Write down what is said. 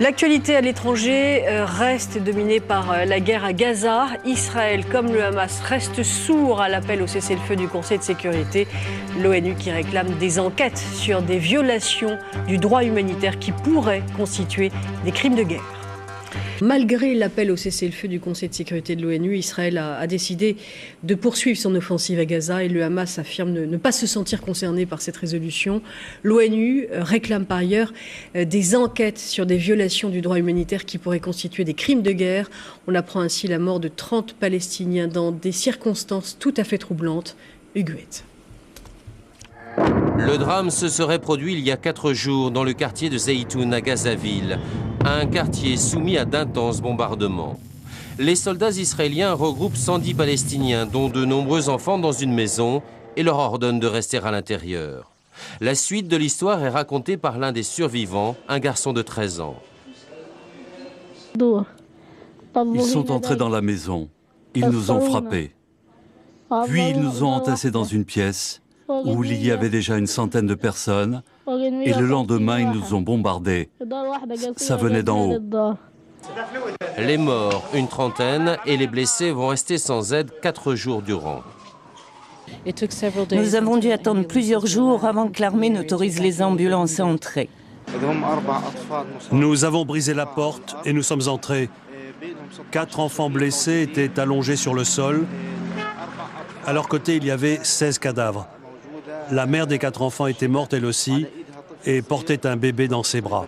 L'actualité à l'étranger reste dominée par la guerre à Gaza. Israël, comme le Hamas, reste sourd à l'appel au cessez-le-feu du Conseil de sécurité. L'ONU qui réclame des enquêtes sur des violations du droit humanitaire qui pourraient constituer des crimes de guerre. Malgré l'appel au cessez-le-feu du Conseil de sécurité de l'ONU, Israël a décidé de poursuivre son offensive à Gaza et le Hamas affirme ne pas se sentir concerné par cette résolution. L'ONU réclame par ailleurs des enquêtes sur des violations du droit humanitaire qui pourraient constituer des crimes de guerre. On apprend ainsi la mort de 30 Palestiniens dans des circonstances tout à fait troublantes. Huguette. Le drame se serait produit il y a 4 jours dans le quartier de Zeytoun à Gazaville, un quartier soumis à d'intenses bombardements. Les soldats israéliens regroupent 110 Palestiniens, dont de nombreux enfants, dans une maison et leur ordonnent de rester à l'intérieur. La suite de l'histoire est racontée par l'un des survivants, un garçon de 13 ans. Ils sont entrés dans la maison, ils nous ont frappés. Puis ils nous ont entassés dans une pièce où il y avait déjà une centaine de personnes, et le lendemain, ils nous ont bombardés. Ça venait d'en haut. Les morts, une trentaine, et les blessés vont rester sans aide 4 jours durant. Nous avons dû attendre plusieurs jours avant que l'armée n'autorise les ambulances à entrer. Nous avons brisé la porte et nous sommes entrés. 4 enfants blessés étaient allongés sur le sol. À leur côté, il y avait 16 cadavres. La mère des 4 enfants était morte elle aussi et portait un bébé dans ses bras.